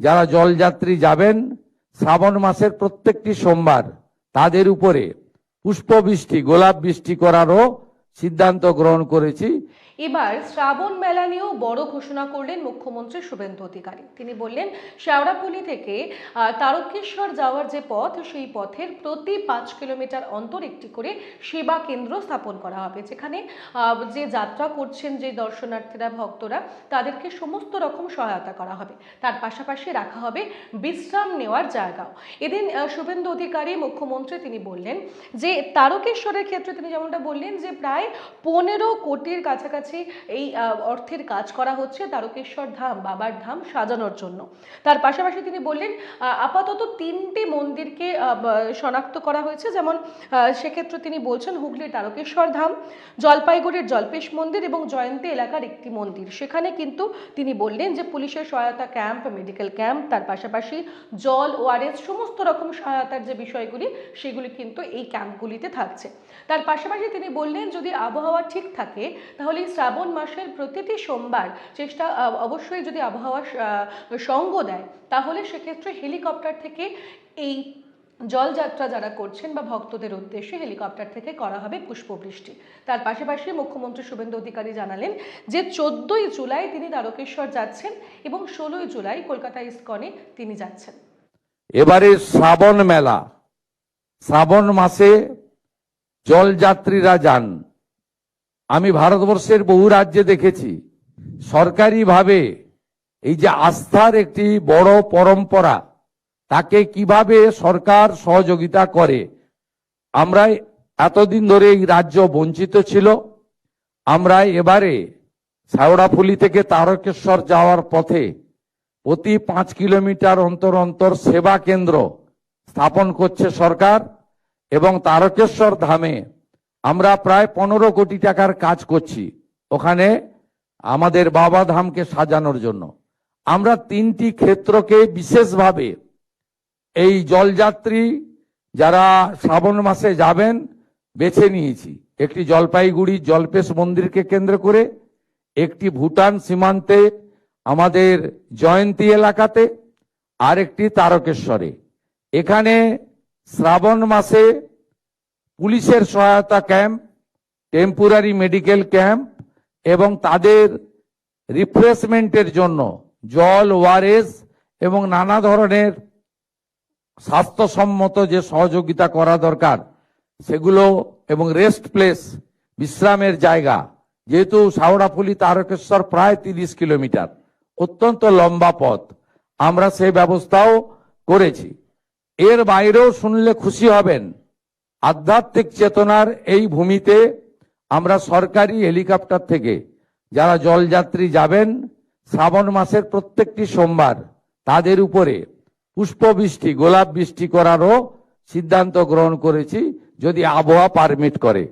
যারা জলযাত্রী যাবেন শ্রাবণ মাসের প্রত্যেকটি সোমবার তাদের উপরে পুষ্পবৃষ্টি গোলাপ বৃষ্টি করারও সিদ্ধান্ত গ্রহণ করেছি। এবার শ্রাবণ মেলা নিয়েও বড় ঘোষণা করলেন মুখ্যমন্ত্রী শুভেন্দু অধিকারী। তিনি বললেন শেওড়াফুলি থেকে তারকেশ্বর যাওয়ার যে পথ, সেই পথের প্রতি 5 কিলোমিটার অন্তর একটি করে সেবা কেন্দ্র স্থাপন করা হবে, যেখানে যে যাত্রা করছেন যে দর্শনার্থীরা ভক্তরা তাদেরকে সমস্ত রকম সহায়তা করা হবে। তার পাশাপাশি রাখা হবে বিশ্রাম নেওয়ার জায়গাও। এদিন শুভেন্দু অধিকারী মুখ্যমন্ত্রী তিনি বললেন যে তারকেশ্বরের ক্ষেত্রে তিনি যেমনটা বললেন যে প্রায় 15 কোটির কাছাকাছি এই অর্থের কাজ করা হচ্ছে তারকেশ্বর ধাম বাবার ধাম সাজানোর জন্য। তার পাশাপাশি তিনি বললেন আপাতত 3টি মন্দিরকে শনাক্ত করা হয়েছে, যেমন সেক্ষেত্রে তিনি বলছেন হুগলির তারকেশ্বর ধাম, জলপাইগুড়ির জল্পেশ মন্দির এবং জয়ন্তী এলাকার একটি মন্দির। সেখানে কিন্তু তিনি বললেন যে পুলিশের সহায়তা ক্যাম্প, মেডিকেল ক্যাম্প, তার পাশাপাশি জল, ওআরএস সমস্ত রকম সহায়তার যে বিষয়গুলি সেগুলি কিন্তু এই ক্যাম্পগুলিতে থাকছে। তার পাশাপাশি তিনি বললেন যদি আবহাওয়া ঠিক থাকে তাহলে শ্রাবণ মাসের প্রতিটি সোমবার চেষ্টা অবশ্যই যদি আবহাওয়া সঙ্গ দেয় তাহলে সেক্ষেত্রে হেলিকপ্টার থেকে এই জলযাত্রা যারা করছেন বা ভক্তদের উদ্দেশ্যে হেলিকপ্টার থেকে করা হবে পুষ্পবৃষ্টি। তার পাশাপাশি মুখ্যমন্ত্রী শুভেন্দু অধিকারী জানালেন যে 14ই জুলাই তিনি তারকেশ্বর যাচ্ছেন এবং 16ই জুলাই কলকাতা ইস্কনে তিনি যাচ্ছেন। এবারে শ্রাবণ মেলা, শ্রাবণ মাসে জলযাত্রীরা যান। আমি ভারতবর্ষের বহু রাজ্যে দেখেছি সরকারিভাবে এই যে আস্থার একটি বড় পরম্পরা, তাকে কিভাবে সরকার সহযোগিতা করে। আমরা এতদিন ধরে এই রাজ্য বঞ্চিত ছিল। আমরা এবারে শেওড়াফুলি থেকে তারকেশ্বর যাওয়ার পথে প্রতি 5 কিলোমিটার অন্তর অন্তর সেবা কেন্দ্র স্থাপন করছে সরকার, এবং তারকেশ্বর ধামে আমরা প্রায় 15 কোটি টাকার কাজ করছি ওখানে আমাদের বাবা ধামকে সাজানোর জন্য। আমরা 3টি ক্ষেত্রকে বিশেষভাবে এই জলযাত্রী যারা শ্রাবণ মাসে যাবেন বেছে নিয়েছি। একটি জলপাইগুড়ি জল্পেশ মন্দিরকে কেন্দ্র করে, একটি ভুটান সীমান্তে আমাদের জয়ন্তী এলাকাতে, আর একটি তারকেশ্বরে। এখানে শ্রাবণ মাসে পুলিশের সহায়তা ক্যাম্প, টেম্পোরারি মেডিকেল ক্যাম্প এবং তাদের রিফ্রেশমেন্টের জন্য জল, ওআরএস এবং নানা ধরনের স্বাস্থ্যসম্মত যে সহযোগিতা করা দরকার সেগুলো, এবং রেস্ট প্লেস বিশ্রামের জায়গা। যেহেতু শেওড়াফুলি তারকেশ্বর প্রায় 30 কিলোমিটার, অত্যন্ত লম্বা পথ, আমরা সেই ব্যবস্থাও করেছি। এর বাইরেও শুনলে খুশি হবেন, আধ্যাত্মিক চেতনার এই ভূমিতে আমরা সরকারি হেলিকপ্টার থেকে যারা জলযাত্রী যাবেন শ্রাবণ মাসের প্রত্যেকটি সোমবার তাদের উপরে পুষ্পবৃষ্টি গোলাপ বৃষ্টি করারও সিদ্ধান্ত গ্রহণ করেছি, যদি আবহাওয়া পারমিট করে।